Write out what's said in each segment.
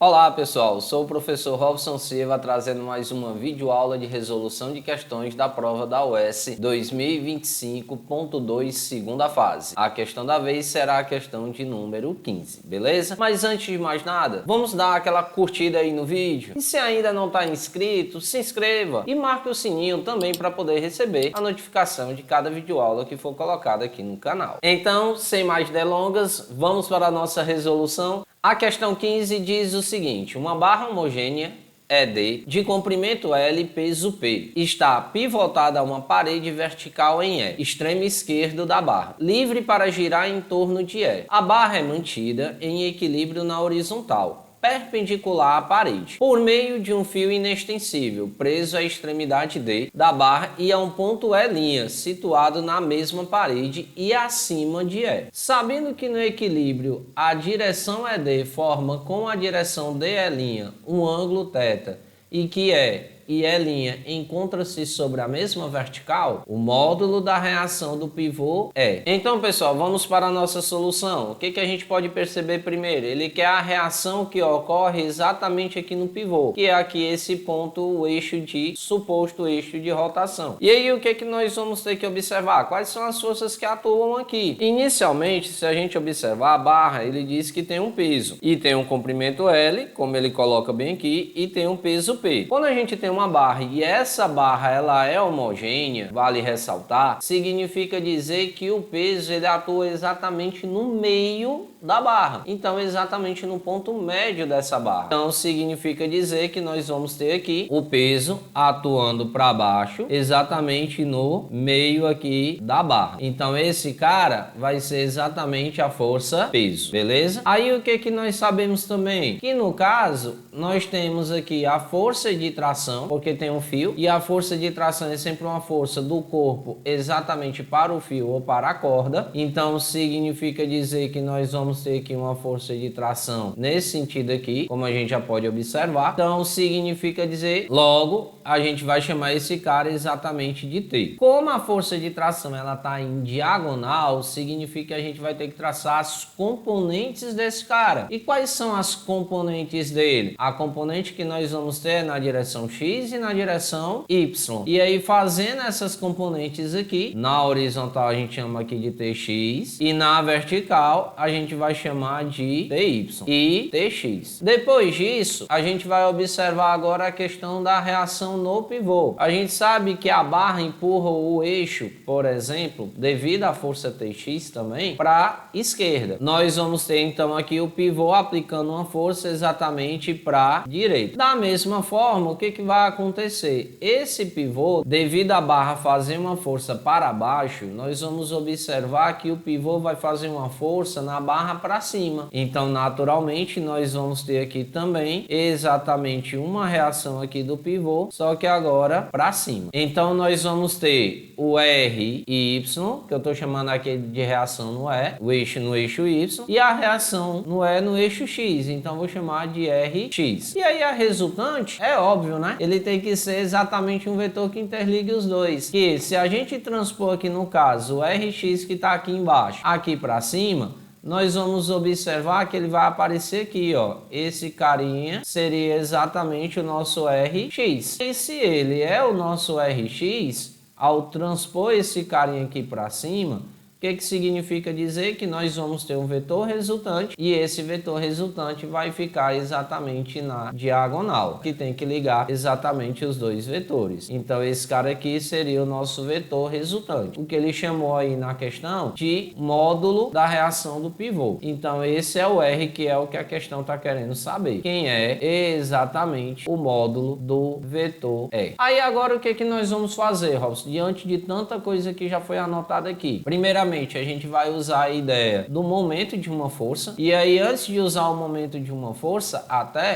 Olá pessoal, sou o professor Robson Silva trazendo mais uma videoaula de resolução de questões da prova da UES 2025.2 segunda fase. A questão da vez será a questão de número 15, beleza? Mas antes de mais nada, vamos dar aquela curtida aí no vídeo. E se ainda não está inscrito, se inscreva e marque o sininho também para poder receber a notificação de cada videoaula que for colocada aqui no canal. Então, sem mais delongas, vamos para a nossa resolução. A questão 15 diz o seguinte: uma barra homogênea ED de comprimento L e peso P está pivotada a uma parede vertical em E, extremo esquerdo da barra, livre para girar em torno de E. A barra é mantida em equilíbrio na horizontal, perpendicular à parede, por meio de um fio inextensível preso à extremidade D da barra e a um ponto E', situado na mesma parede e acima de E. Sabendo que no equilíbrio a direção ED forma com a direção DE' um ângulo θ e que E e E' encontra-se sobre a mesma vertical, o módulo da reação do pivô é. Então, pessoal, vamos para a nossa solução. O que a gente pode perceber primeiro? Ele quer a reação que ocorre exatamente aqui no pivô, que é aqui esse ponto, o eixo de suposto eixo de rotação. E aí, o que nós vamos ter que observar? Quais são as forças que atuam aqui? Inicialmente, se a gente observar a barra, ele diz que tem um peso e tem um comprimento L, como ele coloca bem aqui, e tem um peso P. Quando a gente tem uma barra e essa barra ela é homogênea, vale ressaltar, significa dizer que o peso ele atua exatamente no meio da barra, então exatamente no ponto médio dessa barra. Então significa dizer que nós vamos ter aqui o peso atuando para baixo, exatamente no meio aqui da barra. Então esse cara vai ser exatamente a força peso, beleza? Aí o que nós sabemos também? Que no caso nós temos aqui a força de tração, porque tem um fio, e a força de tração é sempre uma força do corpo exatamente para o fio ou para a corda. Então significa dizer que nós vamos ter aqui uma força de tração nesse sentido aqui, como a gente já pode observar. Então significa dizer, logo a gente vai chamar esse cara exatamente de T. Como a força de tração ela está em diagonal, significa que a gente vai ter que traçar as componentes desse cara. E quais são as componentes dele? A componente que nós vamos ter é na direção X e na direção Y. E aí, fazendo essas componentes aqui, na horizontal a gente chama aqui de TX e na vertical a gente vai chamar de TY e TX. Depois disso, a gente vai observar agora a questão da reação no pivô. A gente sabe que a barra empurra o eixo, por exemplo, devido à força TX também, para a esquerda. Nós vamos ter então aqui o pivô aplicando uma força exatamente para a direita. Da mesma forma, o que vai acontecer? Esse pivô, devido à barra fazer uma força para baixo, nós vamos observar que o pivô vai fazer uma força na barra para cima. Então, naturalmente, nós vamos ter aqui também exatamente uma reação aqui do pivô, só que agora para cima. Então, nós vamos ter o R e Y, que eu estou chamando aqui de reação no E, o eixo no eixo Y, e a reação no E no eixo X. Então, vou chamar de RX. E aí, a resultante, é óbvio, né? Ele tem que ser exatamente um vetor que interligue os dois. Que se a gente transpor aqui no caso o Rx que está aqui embaixo, aqui para cima, nós vamos observar que ele vai aparecer aqui, ó. Esse carinha seria exatamente o nosso Rx. E se ele é o nosso Rx, ao transpor esse carinha aqui para cima, o que significa dizer? Que nós vamos ter um vetor resultante e esse vetor resultante vai ficar exatamente na diagonal, que tem que ligar exatamente os dois vetores. Então esse cara aqui seria o nosso vetor resultante, o que ele chamou aí na questão de módulo da reação do pivô. Então esse é o R, que é o que a questão está querendo saber. Quem é exatamente o módulo do vetor E. Aí agora o que nós vamos fazer, Robson? Diante de tanta coisa que já foi anotada aqui. Primeiramente, a gente vai usar a ideia do momento de uma força. E aí, antes de usar o momento de uma força,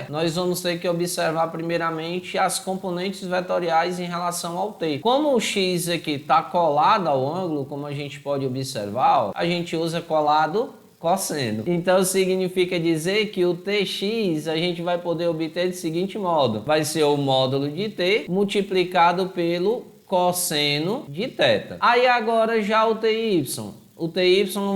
nós vamos ter que observar primeiramente as componentes vetoriais em relação ao T. Como o X aqui está colado ao ângulo, como a gente pode observar, a gente usa colado cosseno. Então significa dizer que o Tx a gente vai poder obter do seguinte modo: vai ser o módulo de T multiplicado pelo cosseno de θ. Aí agora já o TY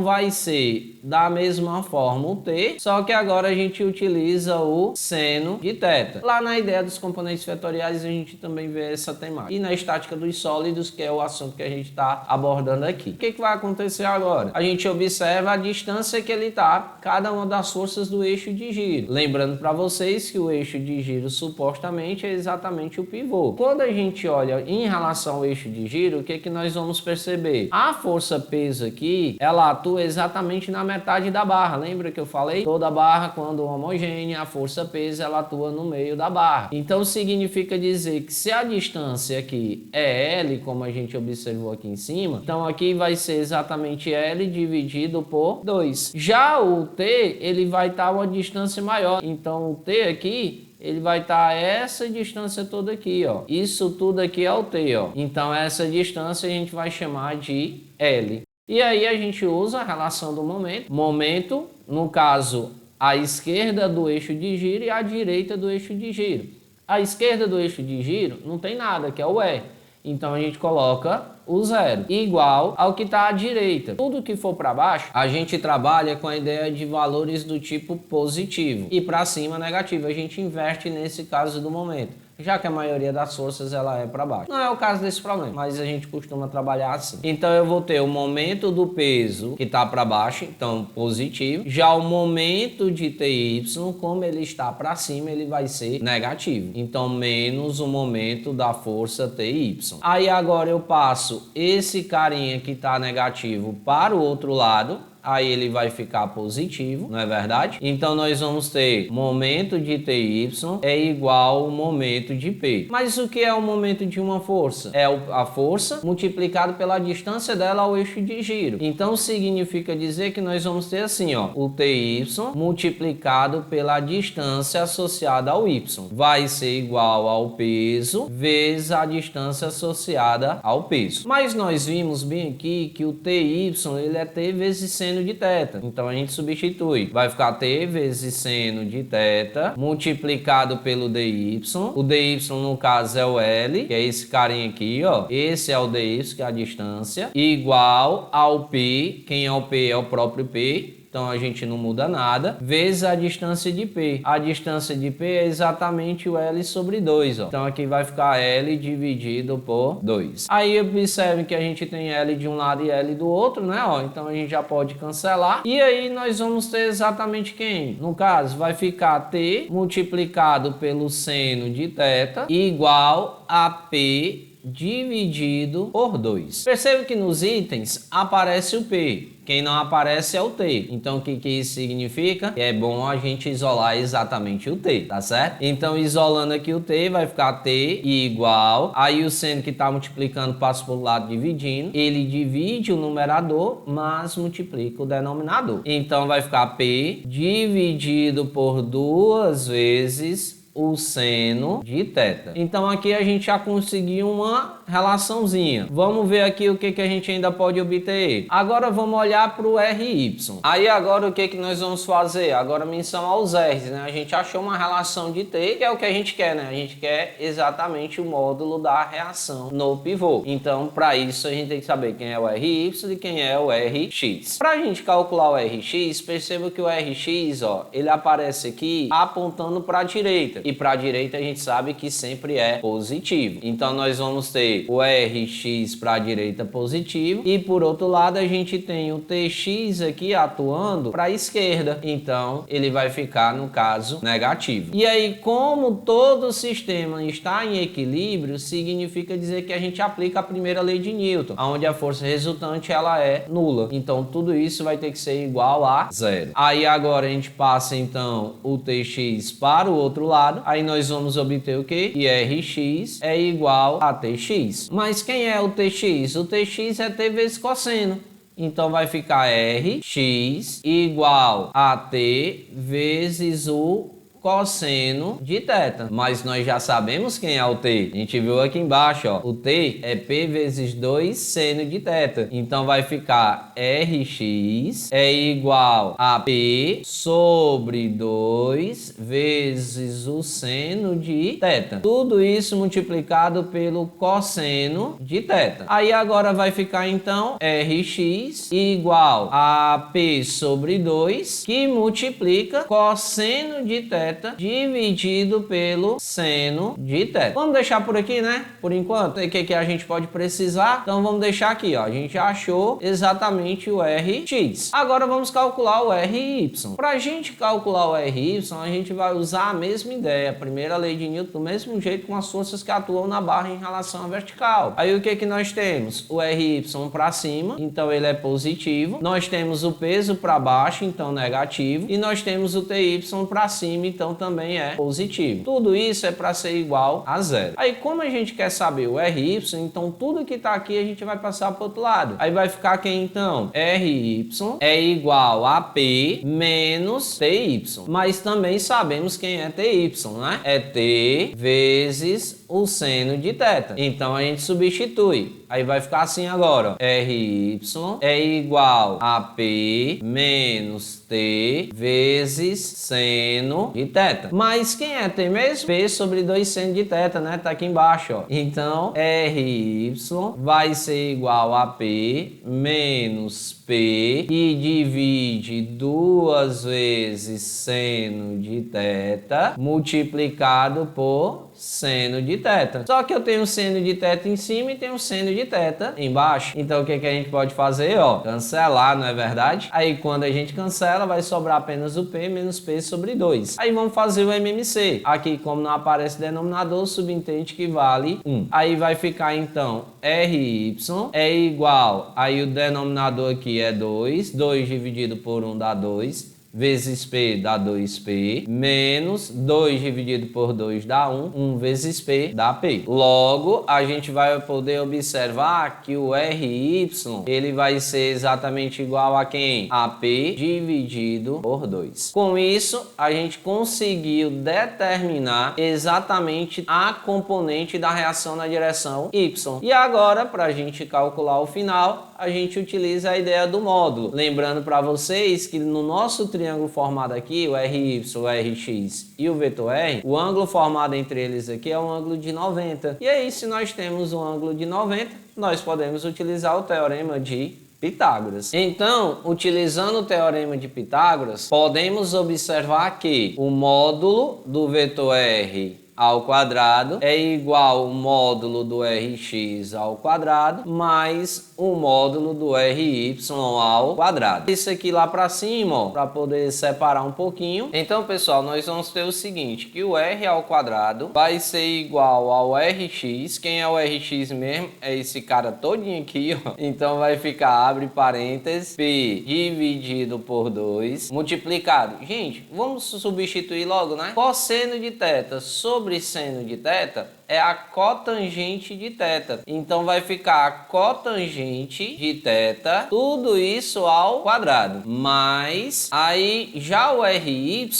vai ser Da mesma forma o t, só que agora a gente utiliza o seno de θ. Lá na ideia dos componentes vetoriais a gente também vê essa temática. E na estática dos sólidos, que é o assunto que a gente está abordando aqui. O que vai acontecer agora? A gente observa a distância que ele está, cada uma das forças do eixo de giro. Lembrando para vocês que o eixo de giro supostamente é exatamente o pivô. Quando a gente olha em relação ao eixo de giro, o que nós vamos perceber? A força-peso aqui, ela atua exatamente na metade da barra. Lembra que eu falei? Toda barra, quando homogênea, a força-peso ela atua no meio da barra. Então significa dizer que se a distância aqui é L, como a gente observou aqui em cima, então aqui vai ser exatamente L dividido por 2. Já o T, ele vai estar uma distância maior. Então o T aqui, ele vai estar essa distância toda aqui, ó. Isso tudo aqui é o T, ó. Então essa distância a gente vai chamar de L. E aí a gente usa a relação do momento. Momento, no caso, a esquerda do eixo de giro e a direita do eixo de giro. A esquerda do eixo de giro não tem nada, que é o E. Então a gente coloca o zero, igual ao que está à direita. Tudo que for para baixo, a gente trabalha com a ideia de valores do tipo positivo. E para cima, negativo. A gente inverte nesse caso do momento, já que a maioria das forças ela é para baixo. Não é o caso desse problema, mas a gente costuma trabalhar assim. Então eu vou ter o momento do peso que está para baixo, então positivo. Já o momento de TY, como ele está para cima, ele vai ser negativo. Então menos o momento da força TY. Aí agora eu passo esse carinha que está negativo para o outro lado. Aí ele vai ficar positivo, não é verdade? Então nós vamos ter momento de TY é igual ao momento de P. Mas o que é o momento de uma força? É a força multiplicado pela distância dela ao eixo de giro. Então significa dizer que nós vamos ter assim, ó, o TY multiplicado pela distância associada ao Y. Vai ser igual ao peso vezes a distância associada ao peso. Mas nós vimos bem aqui que o TY ele é T vezes seno de θ. Então a gente substitui. Vai ficar T vezes seno de θ multiplicado pelo dy. O dy no caso é o L, que é esse carinha aqui, ó. Esse é o dy, que é a distância, igual ao P. Quem é o P é o próprio P. Então a gente não muda nada, vezes a distância de P. A distância de P é exatamente o L sobre 2, ó. Então aqui vai ficar L dividido por 2. Aí observem que a gente tem L de um lado e L do outro, né, ó. Então a gente já pode cancelar. E aí nós vamos ter exatamente quem? No caso, vai ficar T multiplicado pelo seno de θ igual a P dividido por 2. Perceba que nos itens aparece o P. Quem não aparece é o T. Então o que isso significa? Que é bom a gente isolar exatamente o T, tá certo? Então isolando aqui o T vai ficar T igual. Aí o seno que está multiplicando passa para o lado dividindo. Ele divide o numerador, mas multiplica o denominador. Então vai ficar P dividido por 2 vezes o seno de θ. Então aqui a gente já conseguiu uma relaçãozinha. Vamos ver aqui o que a gente ainda pode obter. Agora vamos olhar para o RY. Aí agora o que nós vamos fazer? Agora menção aos R's, né? A gente achou uma relação de T, que é o que a gente quer, né? A gente quer exatamente o módulo da reação no pivô. Então para isso a gente tem que saber quem é o RY e quem é o RX. Para a gente calcular o RX, perceba que o RX, ó, ele aparece aqui apontando para a direita. E para a direita a gente sabe que sempre é positivo. Então nós vamos ter o Rx para a direita positivo e por outro lado a gente tem o Tx aqui atuando para a esquerda. Então ele vai ficar no caso negativo. E aí, como todo o sistema está em equilíbrio, significa dizer que a gente aplica a primeira lei de Newton, onde a força resultante ela é nula. Então tudo isso vai ter que ser igual a zero. Aí agora a gente passa então o Tx para o outro lado. Aí nós vamos obter o quê? Que Rx é igual a Tx. Mas quem é o Tx? O Tx é T vezes cosseno. Então vai ficar Rx igual a T vezes o cosseno de θ. Mas nós já sabemos quem é o t. A gente viu aqui embaixo, ó. O t é p vezes 2 seno de θ. Então vai ficar Rx é igual a p sobre 2 vezes o seno de θ. Tudo isso multiplicado pelo cosseno de θ. Aí agora vai ficar então Rx igual a p sobre 2 que multiplica cosseno de θ dividido pelo seno de θ. Vamos deixar por aqui, né? Por enquanto, o que a gente pode precisar? Então vamos deixar aqui, ó. A gente já achou exatamente o Rx. Agora vamos calcular o Ry. Para a gente calcular o Ry, a gente vai usar a mesma ideia. A primeira lei de Newton, do mesmo jeito com as forças que atuam na barra em relação à vertical. Aí o que nós temos? O Ry para cima, então ele é positivo. Nós temos o peso para baixo, então negativo. E nós temos o Ty para cima, então também é positivo. Tudo isso é para ser igual a zero. Aí como a gente quer saber o Ry, então tudo que está aqui a gente vai passar para o outro lado. Aí vai ficar quem então? Ry é igual a P menos Ty. Mas também sabemos quem é Ty, né? É T vezes o seno de θ. Então a gente substitui. Aí vai ficar assim agora, ó. Ry é igual a P menos T vezes seno de θ. Mas quem é T mesmo? P sobre 2 seno de θ, né? Tá aqui embaixo, ó. Então, Ry vai ser igual a P menos P, que divide 2 vezes seno de θ, multiplicado por seno de θ. Só que eu tenho seno de θ em cima e tenho seno de θ embaixo. Então o que a gente pode fazer? Ó, cancelar, não é verdade? Aí quando a gente cancela, vai sobrar apenas o P menos P sobre 2. Aí vamos fazer o MMC. Aqui, como não aparece denominador, subentende que vale 1. Aí vai ficar então Ry é igual, aí o denominador aqui é 2. 2 dividido por 1 dá 2. Vezes P dá 2P, menos 2 dividido por 2 dá 1, 1 vezes P dá P. Logo, a gente vai poder observar que o Ry, ele vai ser exatamente igual a quem? A P dividido por 2. Com isso, a gente conseguiu determinar exatamente a componente da reação na direção Y. E agora, para a gente calcular o final, a gente utiliza a ideia do módulo. Lembrando para vocês que no nosso triângulo formado aqui, o Ry, o Rx e o vetor R, o ângulo formado entre eles aqui é um ângulo de 90. E aí, se nós temos um ângulo de 90, nós podemos utilizar o teorema de Pitágoras. Então, utilizando o teorema de Pitágoras, podemos observar que o módulo do vetor R ao quadrado é igual ao módulo do Rx ao quadrado mais o módulo do Ry ao quadrado. Isso aqui lá para cima, para poder separar um pouquinho. Então, pessoal, nós vamos ter o seguinte, que o R ao quadrado vai ser igual ao Rx. Quem é o Rx mesmo? É esse cara todinho aqui, ó. Então vai ficar, abre parênteses, P dividido por 2, multiplicado. Gente, vamos substituir logo, né? Cosseno de θ sobre seno de θ é a cotangente de θ. Então vai ficar a cotangente de θ, tudo isso ao quadrado. Mas aí já o Ry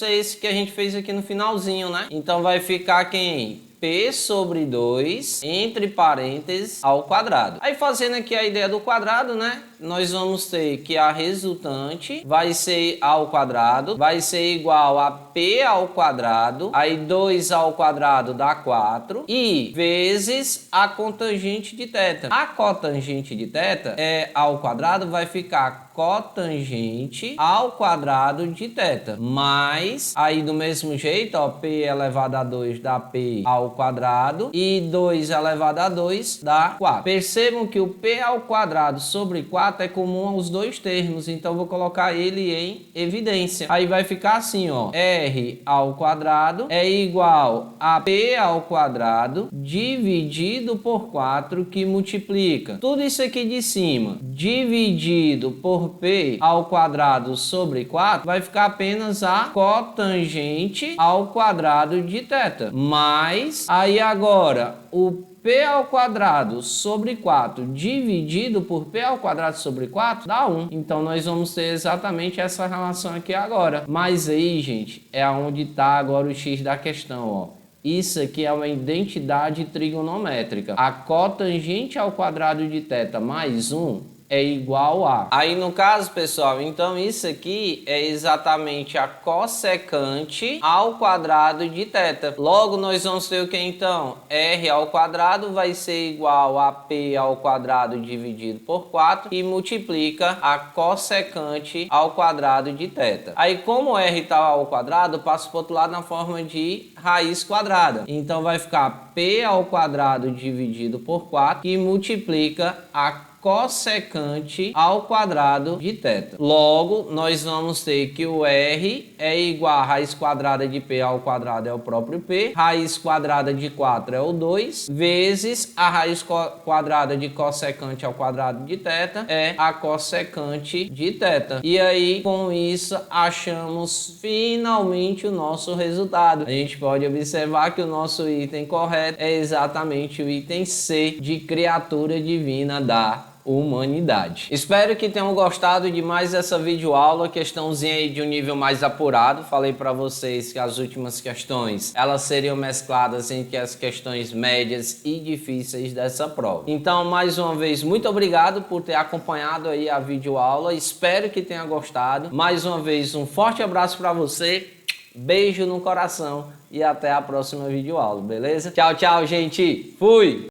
é esse que a gente fez aqui no finalzinho, né? Então vai ficar quem? P sobre 2, entre parênteses, ao quadrado. Aí fazendo aqui a ideia do quadrado, né? Nós vamos ter que a resultante vai ser ao quadrado, vai ser igual a P ao quadrado, aí 2 ao quadrado dá 4, e vezes a cotangente de θ. A cotangente de θ é ao quadrado, vai ficar cotangente ao quadrado de θ, mais, aí do mesmo jeito, ó, P elevado a 2 dá P ao quadrado, e 2 elevado a 2 dá 4. Percebam que o P ao quadrado sobre 4 é comum aos dois termos, então vou colocar ele em evidência. Aí vai ficar assim, ó, R ao quadrado é igual a P ao quadrado dividido por 4, que multiplica tudo isso aqui de cima, dividido por P ao quadrado sobre 4, vai ficar apenas a cotangente ao quadrado de θ, mais 2. Aí agora, o p ao quadrado sobre 4 dividido por p ao quadrado sobre 4 dá 1. Então, nós vamos ter exatamente essa relação aqui agora. Mas aí, gente, é onde está agora o x da questão, ó. Isso aqui é uma identidade trigonométrica. A cotangente ao quadrado de θ mais 1 é igual a... Aí no caso, pessoal, então isso aqui é exatamente a cossecante ao quadrado de θ. Logo, nós vamos ter o que então? R ao quadrado vai ser igual a P ao quadrado dividido por 4 e multiplica a cossecante ao quadrado de θ. Aí, como R está ao quadrado, passa para o outro lado na forma de raiz quadrada. Então, vai ficar P ao quadrado dividido por 4 e multiplica a cossecante ao quadrado de θ. Logo, nós vamos ter que o R é igual a raiz quadrada de P ao quadrado é o próprio P, raiz quadrada de 4 é o 2, vezes a raiz quadrada de cossecante ao quadrado de θ é a cossecante de θ. E aí, com isso, achamos finalmente o nosso resultado. A gente pode observar que o nosso item correto é exatamente o item C de criatura divina da humanidade. Espero que tenham gostado de mais essa videoaula, questãozinha aí de um nível mais apurado. Falei para vocês que as últimas questões, elas seriam mescladas entre as questões médias e difíceis dessa prova. Então, mais uma vez, muito obrigado por ter acompanhado aí a videoaula. Espero que tenha gostado. Mais uma vez, um forte abraço para você, beijo no coração e até a próxima videoaula, beleza? Tchau, tchau, gente. Fui!